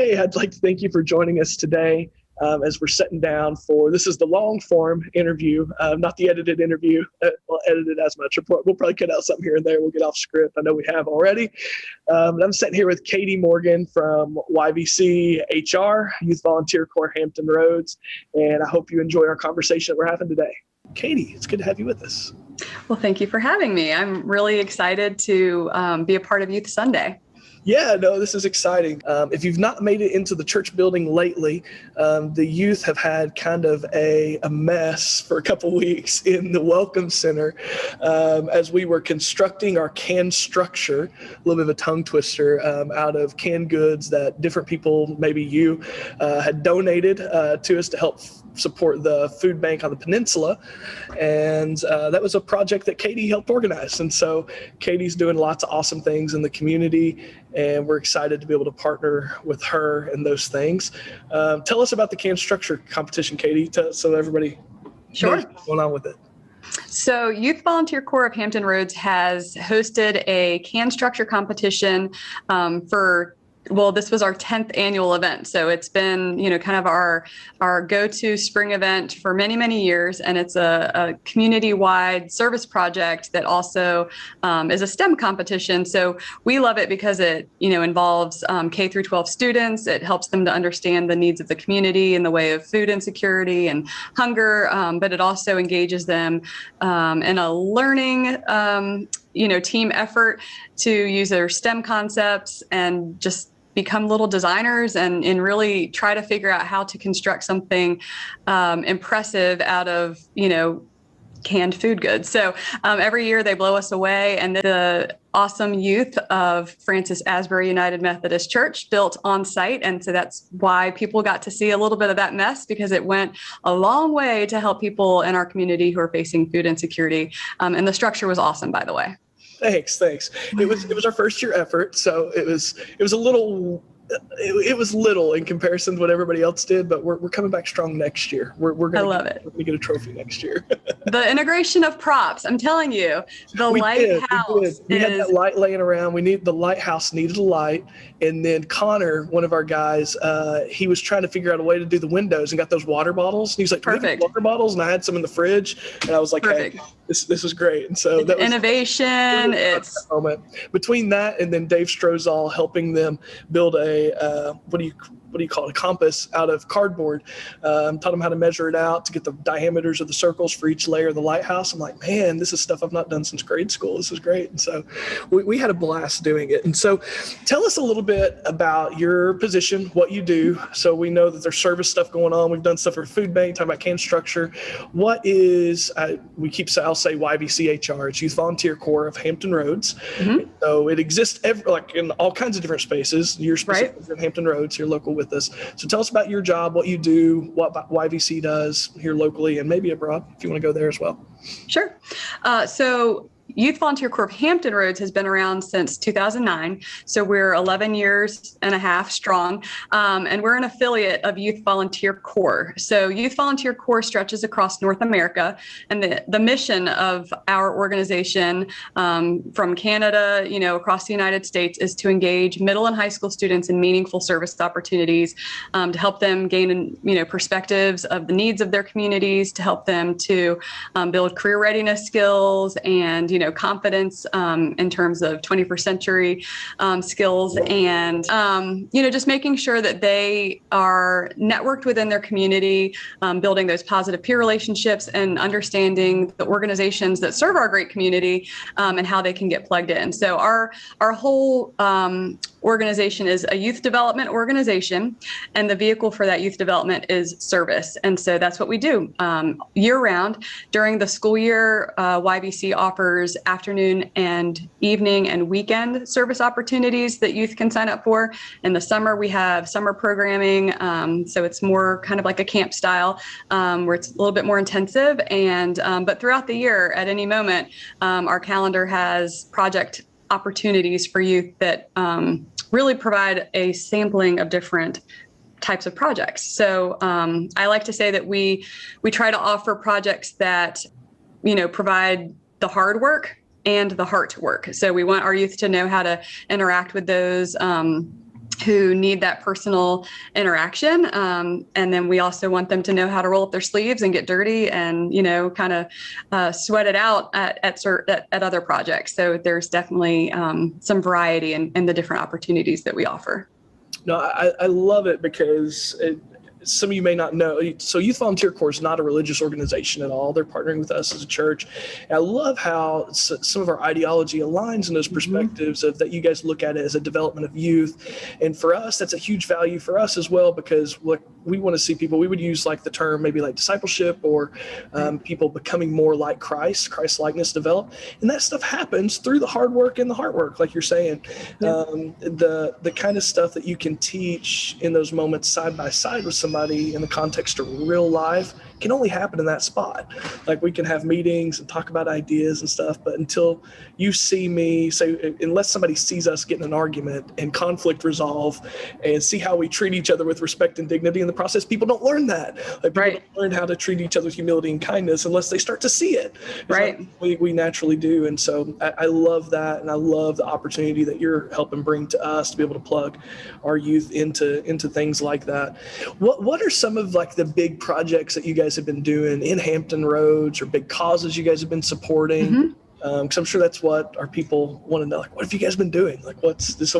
Hey, I'd like to thank you for joining us today as we're sitting down for, this is the long form interview, not the edited interview. We'll edit it as much. We'll probably cut out something here and there. We'll get off script. I know we have already. I'm sitting here with Katie Morgan from YVCHR, Youth Volunteer Corps, Hampton Roads, and I hope you enjoy our conversation that we're having today. Katie, it's good to have you with us. Well, thank you for having me. I'm really excited to be a part of Youth Sunday. Yeah, no, this is exciting. If you've not made it into the church building lately, the youth have had kind of a mess for a couple weeks in the Welcome Center as we were constructing our canned structure, a little bit of a tongue twister, out of canned goods that different people, maybe you, had donated to us to help support the food bank on the peninsula. And that was a project that Katie helped organize. And so Katie's doing lots of awesome things in the community, and we're excited to be able to partner with her in those things. Tell us about the canned structure competition, Katie, so everybody knows what's going on with it. So Youth Volunteer Corps of Hampton Roads has hosted a canned structure competition this was our 10th annual event. So it's been, kind of our go-to spring event for many, many years. And it's a community-wide service project that also is a STEM competition. So we love it because it, involves K through 12 students. It helps them to understand the needs of the community in the way of food insecurity and hunger. But it also engages them in a learning team effort to use their STEM concepts and just become little designers and really try to figure out how to construct something impressive out of, canned food goods. So every year they blow us away, and the awesome youth of Francis Asbury United Methodist Church built on site. And so that's why people got to see a little bit of that mess, because it went a long way to help people in our community who are facing food insecurity. And the structure was awesome, by the way. Thanks. It was our first year effort, so it was a little. It was little in comparison to what everybody else did, but we're coming back strong next year. We're I love it. We're gonna get a trophy next year. The integration of props, I'm telling you, we lighthouse. We had that light laying around. The lighthouse needed a light, and then Connor, one of our guys, he was trying to figure out a way to do the windows and got those water bottles. And he was like, "Perfect water bottles," and I had some in the fridge, and I was like, "Perfect. Hey, this is great." And so that was innovation. It's that moment between that and then Dave Strozal helping them build a what do you call it, a compass out of cardboard. Taught them how to measure it out to get the diameters of the circles for each layer of the lighthouse. I'm like, man, this is stuff I've not done since grade school. This is great. And so we had a blast doing it. And so tell us a little bit about your position, what you do. So we know that there's service stuff going on. We've done stuff for food bank, talking about canned structure. What is, I'll say YVCHR, it's Youth Volunteer Corps of Hampton Roads. Mm-hmm. So it exists in all kinds of different spaces. You're specifically in Hampton Roads, you're local with us. So tell us about your job, what you do, what YVC does here locally, and maybe abroad, if you want to go there as well. Sure. So Youth Volunteer Corps of Hampton Roads has been around since 2009. So we're 11 years and a half strong, and we're an affiliate of Youth Volunteer Corps. So Youth Volunteer Corps stretches across North America, and the mission of our organization from Canada, across the United States, is to engage middle and high school students in meaningful service opportunities, to help them gain, perspectives of the needs of their communities, to help them to build career readiness skills and, confidence in terms of 21st century skills, and, just making sure that they are networked within their community, building those positive peer relationships and understanding the organizations that serve our great community and how they can get plugged in. So our whole organization is a youth development organization, and the vehicle for that youth development is service. And so that's what we do year round. During the school year, YVC offers afternoon and evening and weekend service opportunities that youth can sign up for. In the summer, we have summer programming. So it's more kind of like a camp style, where it's a little bit more intensive. And but throughout the year, at any moment, our calendar has project opportunities for youth that really provide a sampling of different types of projects. So I like to say that we try to offer projects that, provide the hard work and the heart work. So we want our youth to know how to interact with those who need that personal interaction. And then we also want them to know how to roll up their sleeves and get dirty and, kind of sweat it out at other projects. So there's definitely some variety in the different opportunities that we offer. No, I love it because some of you may not know. So Youth Volunteer Corps is not a religious organization at all. They're partnering with us as a church. And I love how some of our ideology aligns in those perspectives of that you guys look at it as a development of youth. And for us, that's a huge value for us as well, because what we want to see people, we would use like the term maybe like discipleship or people becoming more like Christ likeness develop. And that stuff happens through the hard work and the heart work, like you're saying. Yeah. The kind of stuff that you can teach in those moments side by side with somebody in the context of real life can only happen in that spot. Like we can have meetings and talk about ideas and stuff, but until you see me, unless somebody sees us get in an argument and conflict resolve and see how we treat each other with respect and dignity in the process, people don't learn that. Like people don't learn how to treat each other with humility and kindness unless they start to see it. Right. Like we naturally do. And so I love that. And I love the opportunity that you're helping bring to us to be able to plug our youth into things like that. What are some of like the big projects that you guys have been doing in Hampton Roads or big causes you guys have been supporting? Because I'm sure that's what our people want to know. Like, what have you guys been doing? Like, what's this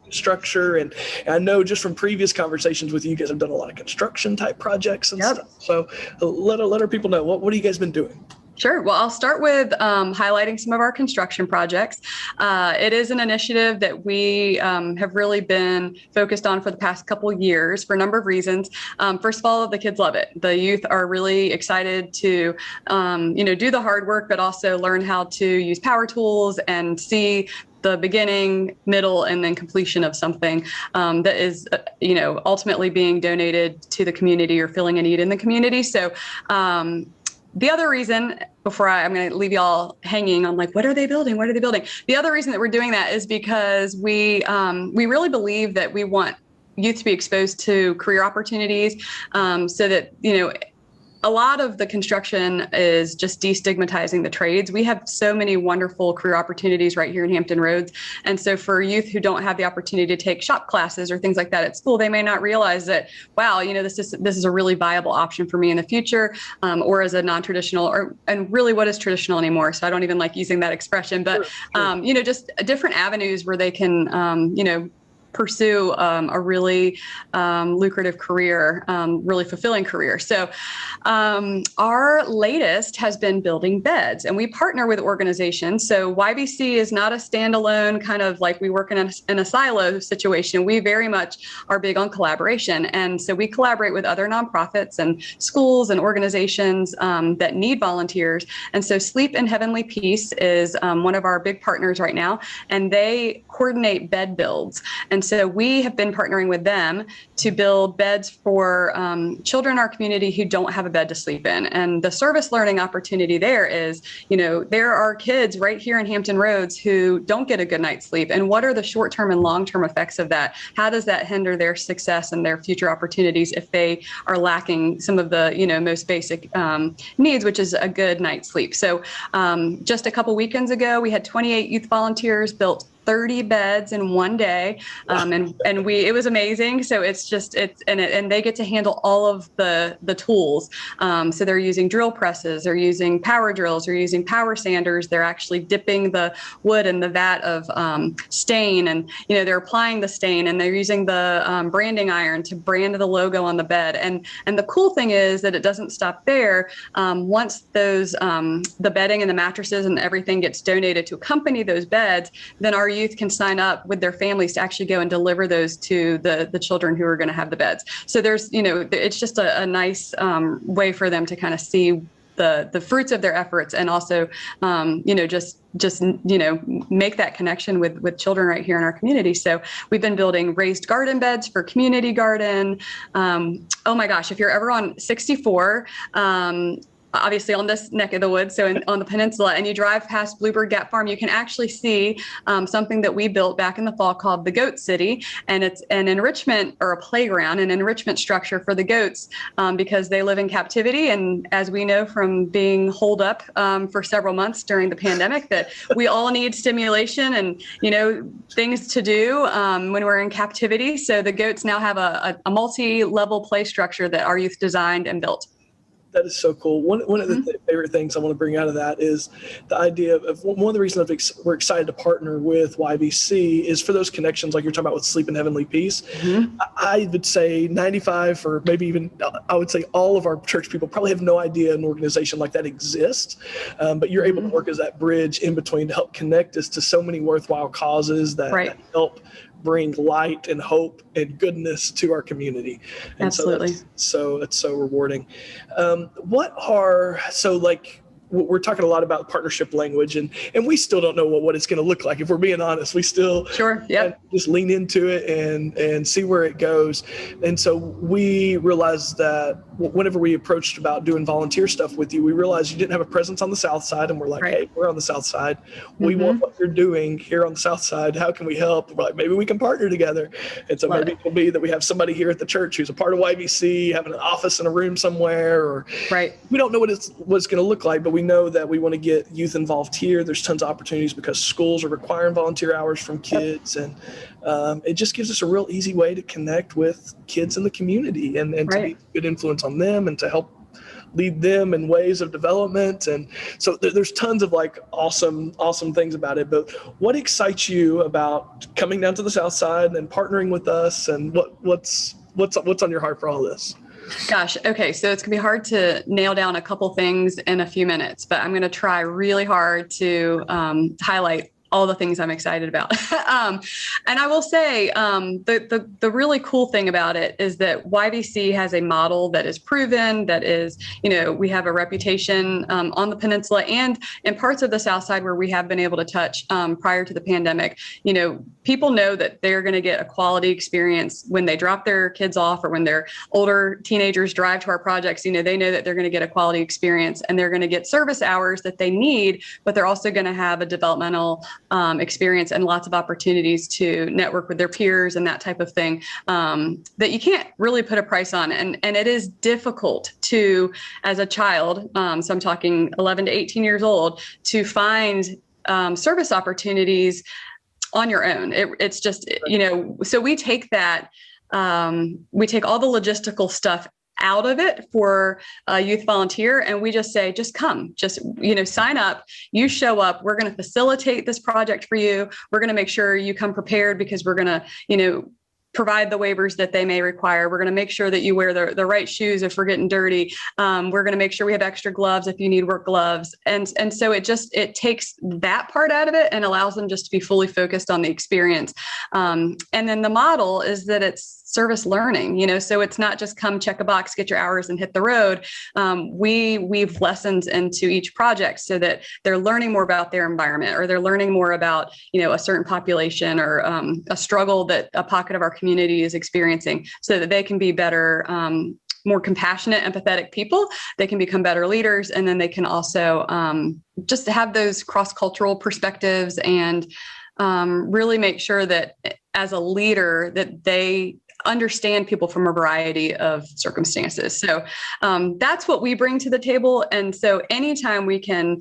structure? And I know just from previous conversations with you guys have done a lot of construction type projects and stuff. So let our people know, what have you guys been doing? Sure. Well, I'll start with highlighting some of our construction projects. It is an initiative that we have really been focused on for the past couple of years for a number of reasons. First of all, the kids love it. The youth are really excited to, do the hard work, but also learn how to use power tools and see the beginning, middle, and then completion of something that is, ultimately being donated to the community or filling a need in the community. So, the other reason, before I'm going to leave y'all hanging on like, what are they building? What are they building? The other reason that we're doing that is because we really believe that we want youth to be exposed to career opportunities so that, a lot of the construction is just destigmatizing the trades. We have so many wonderful career opportunities right here in Hampton Roads. And so for youth who don't have the opportunity to take shop classes or things like that at school, they may not realize that, wow, this is a really viable option for me in the future, or as a non-traditional, and really what is traditional anymore. So I don't even like using that expression, but, sure. Just different avenues where they can, pursue a really lucrative career, really fulfilling career. So our latest has been building beds, and we partner with organizations. So YVC is not a standalone kind of like we work in a silo situation. We very much are big on collaboration. And so we collaborate with other nonprofits and schools and organizations that need volunteers. And so Sleep in Heavenly Peace is one of our big partners right now, and they coordinate bed builds. And so we have been partnering with them to build beds for children in our community who don't have a bed to sleep in. And the service learning opportunity there is, there are kids right here in Hampton Roads who don't get a good night's sleep. And what are the short-term and long-term effects of that? How does that hinder their success and their future opportunities if they are lacking some of the, most basic needs, which is a good night's sleep? So just a couple weekends ago, we had 28 youth volunteers built 30 beds in one day. And it was amazing. So and they get to handle all of the tools. So they're using drill presses, they're using power drills, they're using power sanders. They're actually dipping the wood in the vat of stain, and, they're applying the stain, and they're using the branding iron to brand the logo on the bed. And the cool thing is that it doesn't stop there. Once those, the bedding and the mattresses and everything gets donated to accompany those beds, then our youth can sign up with their families to actually go and deliver those to the children who are going to have the beds. So there's, it's just a nice way for them to kind of see the fruits of their efforts, and also, just make that connection with children right here in our community. So we've been building raised garden beds for community garden. Oh my gosh, if you're ever on 64, obviously on this neck of the woods, so on the peninsula, and you drive past Bluebird Gap Farm, you can actually see something that we built back in the fall called the Goat City. And it's an enrichment or a playground, an enrichment structure for the goats because they live in captivity. And as we know from being holed up for several months during the pandemic, that we all need stimulation and, things to do when we're in captivity. So the goats now have a multi-level play structure that our youth designed and built. That is so cool. One of the favorite things I want to bring out of that is the idea of one of the reasons we're excited to partner with YVC is for those connections, like you're talking about with Sleep in Heavenly Peace. Mm-hmm. I would say 95 or maybe even I would say all of our church people probably have no idea an organization like that exists. But you're able to work as that bridge in between to help connect us to so many worthwhile causes that help bring light and hope and goodness to our community. And Absolutely. So it's so rewarding. We're talking a lot about partnership language and we still don't know what it's going to look like. If we're being honest, we still just lean into it and see where it goes. And so we realized that whenever we approached about doing volunteer stuff with you, we realized you didn't have a presence on the south side. And we're like, hey, we're on the south side. We want what you're doing here on the south side. How can we help? We're like, maybe we can partner together. And so maybe it will be that we have somebody here at the church who's a part of YVC, having an office in a room somewhere, or we don't know what it's going to look like, but we know that we want to get youth involved here. There's tons of opportunities because schools are requiring volunteer hours from kids. And it just gives us a real easy way to connect with kids in the community and to be a good influence on them and to help lead them in ways of development. And so there's tons of awesome things about it. But what excites you about coming down to the south side and partnering with us, and what's on your heart for all this? Gosh. Okay. So it's gonna be hard to nail down a couple things in a few minutes, but I'm going to try really hard to highlight all the things I'm excited about. And I will say the really cool thing about it is that YVC has a model that is proven, that is, we have a reputation on the peninsula and in parts of the south side where we have been able to touch prior to the pandemic. People know that they're going to get a quality experience when they drop their kids off or when their older teenagers drive to our projects. They know that they're going to get a quality experience and they're going to get service hours that they need, but they're also going to have a developmental experience and lots of opportunities to network with their peers and that type of thing that you can't really put a price on. And it is difficult to, as a child, so I'm talking 11 to 18 years old, to find service opportunities on your own. It's just, so we take that, we take all the logistical stuff out of it for a youth volunteer. And we just say, just come, sign up, you show up, we're going to facilitate this project for you. We're going to make sure you come prepared because we're going to, provide the waivers that they may require. We're going to make sure that you wear the right shoes if we're getting dirty. We're going to make sure we have extra gloves if you need work gloves. And so it takes that part out of it and allows them just to be fully focused on the experience. And then the model is that it's service learning, so it's not just come check a box, get your hours and hit the road. We weave lessons into each project so that they're learning more about their environment or they're learning more about, a certain population or a struggle that a pocket of our community is experiencing so that they can be better, more compassionate, empathetic people. They can become better leaders. And then they can also just have those cross-cultural perspectives and really make sure that as a leader that they understand people from a variety of circumstances. So that's what we bring to the table. And so anytime we can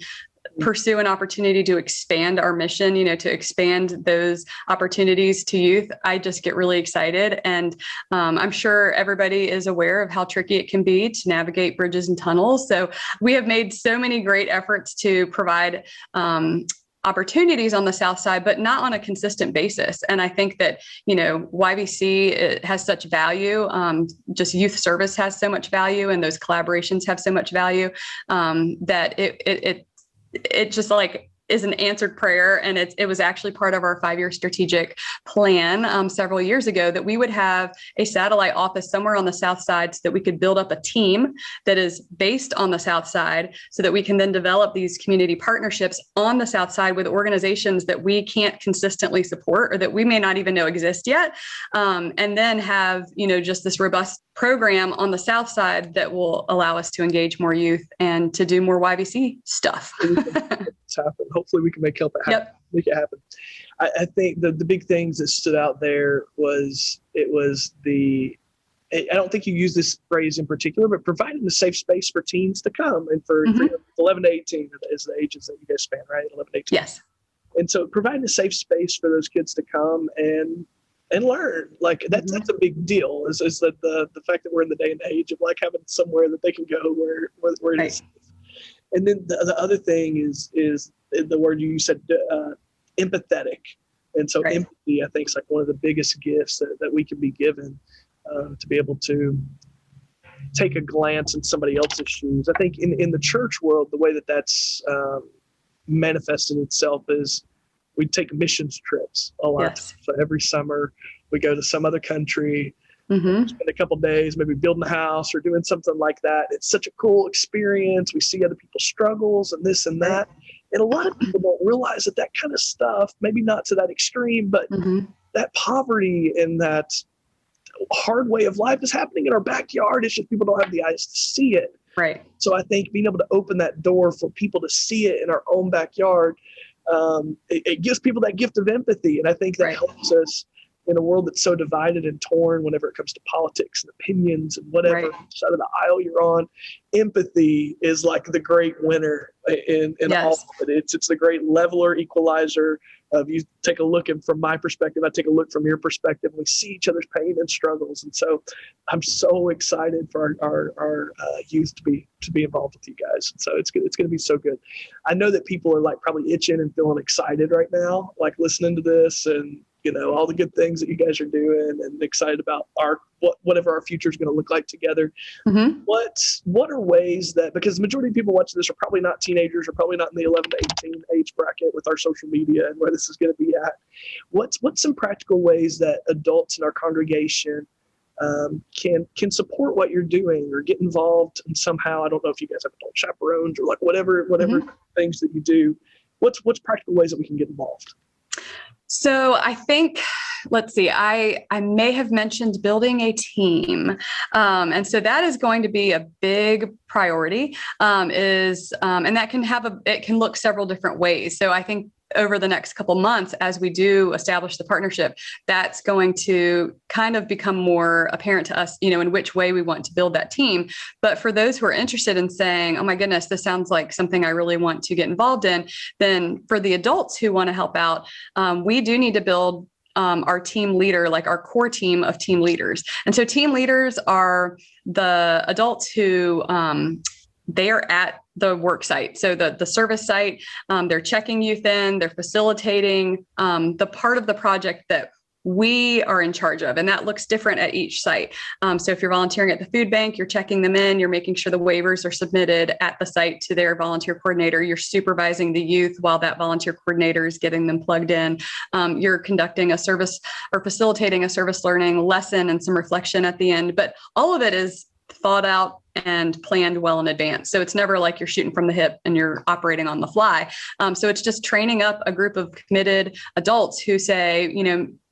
pursue an opportunity to expand our mission, to expand those opportunities to youth, I just get really excited. And I'm sure everybody is aware of how tricky it can be to navigate bridges and tunnels. So we have made so many great efforts to provide opportunities on the south side, but not on a consistent basis. And I think that, YVC has such value. Just youth service has so much value, and those collaborations have so much value that it just is an answered prayer. And it was actually part of our 5-year strategic plan several years ago, that we would have a satellite office somewhere on the south side so that we could build up a team that is based on the south side, so that we can then develop these community partnerships on the south side with organizations that we can't consistently support or that we may not even know exist yet. And then have, just this robust program on the south side that will allow us to engage more youth and to do more YVC stuff. Happen. Hopefully we can make it happen. Yep. Make it happen. I think the big things that stood out there was I don't think you use this phrase in particular, but providing a safe space for teens to come, and for 11 to 18 is the ages that you guys span, right? 11 to 18. Yes. And so providing a safe space for those kids to come and learn, like that's a big deal. Is that the fact that we're in the day and age of like having somewhere that they can go where it is. And then the other thing is the word you said, empathetic. And so empathy, I think, is like one of the biggest gifts that we can be given, to be able to take a glance in somebody else's shoes. I think in the church world, the way that's manifested itself is we take missions trips a lot. Yes. So every summer we go to some other country, Mm-hmm. spend a couple of days, maybe building a house or doing something like that. It's such a cool experience. We see other people's struggles and this and that. And a lot of people don't realize that kind of stuff, maybe not to that extreme, but that poverty and that hard way of life is happening in our backyard. It's just people don't have the eyes to see it. Right. So I think being able to open that door for people to see it in our own backyard, it gives people that gift of empathy. And I think that helps us in a world that's so divided and torn whenever it comes to politics and opinions and whatever side of the aisle you're on. Empathy is like the great winner in all of it. It's the great leveler, equalizer. You take a look, and from my perspective, I take a look from your perspective, and we see each other's pain and struggles. And so I'm so excited for our youth to be involved with you guys. So it's going to be so good. I know that people are like probably itching and feeling excited right now, like listening to this and all the good things that you guys are doing, and excited about whatever our future is going to look like together. Mm-hmm. What are ways that, because the majority of people watching this are probably not teenagers, or probably not in the 11 to 18 age bracket with our social media and where this is going to be at. What's some practical ways that adults in our congregation can support what you're doing or get involved in somehow? I don't know if you guys have adult chaperones or like whatever things that you do. What's practical ways that we can get involved? So I think, let's see, I may have mentioned building a team. And so that is going to be a big priority, and that it can look several different ways. So I think over the next couple months, as we do establish the partnership, that's going to kind of become more apparent to us, in which way we want to build that team. But for those who are interested in saying, oh my goodness, this sounds like something I really want to get involved in, then for the adults who want to help out, we do need to build our team leader, like our core team of team leaders. And so team leaders are the adults who they are at the work site. So the service site, they're checking youth in, they're facilitating the part of the project that we are in charge of. And that looks different at each site. So if you're volunteering at the food bank, you're checking them in, you're making sure the waivers are submitted at the site to their volunteer coordinator. You're supervising the youth while that volunteer coordinator is getting them plugged in. You're conducting a service or facilitating a service learning lesson and some reflection at the end. But all of it is thought out and planned well in advance. So it's never like you're shooting from the hip and you're operating on the fly. So it's just training up a group of committed adults who say,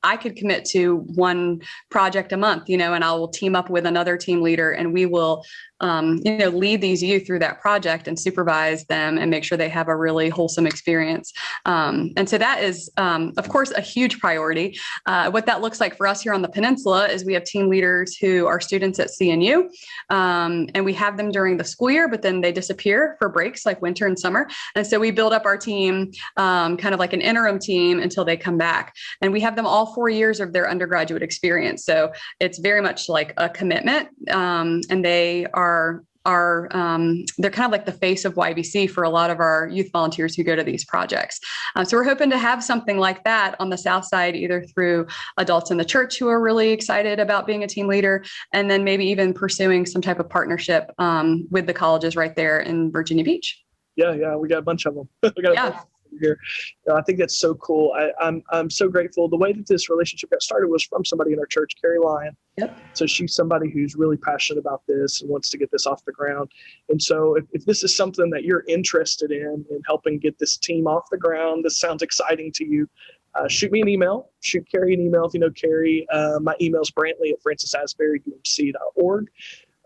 I could commit to one project a month, and I will team up with another team leader, and we will, lead these youth through that project and supervise them and make sure they have a really wholesome experience. And so that is, of course, a huge priority. What that looks like for us here on the peninsula is we have team leaders who are students at CNU, and we have them during the school year, but then they disappear for breaks like winter and summer. And so we build up our team, kind of like an interim team until they come back. And we have them all 4 years of their undergraduate experience. So it's very much like a commitment. And they are they're kind of like the face of YVC for a lot of our youth volunteers who go to these projects. So we're hoping to have something like that on the south side, either through adults in the church who are really excited about being a team leader, and then maybe even pursuing some type of partnership with the colleges right there in Virginia Beach. Yeah, we got a bunch of them. you're here. I think that's so cool. I'm so grateful. The way that this relationship got started was from somebody in our church, Carrie Lyon. Yep. So she's somebody who's really passionate about this and wants to get this off the ground. And so if this is something that you're interested in helping get this team off the ground, this sounds exciting to you, shoot me an email. Shoot Carrie an email if you know Carrie. My email is brantley@francisasburyumc.org.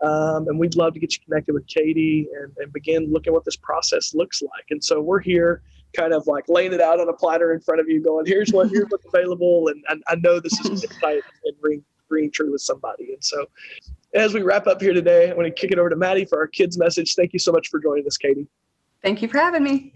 And we'd love to get you connected with Katie and begin looking what this process looks like. And so we're here kind of like laying it out on a platter in front of you going, here's what's available. And I know this is exciting and ring true with somebody. And so as we wrap up here today, I want to kick it over to Maddie for our kids message. Thank you so much for joining us, Katie. Thank you for having me.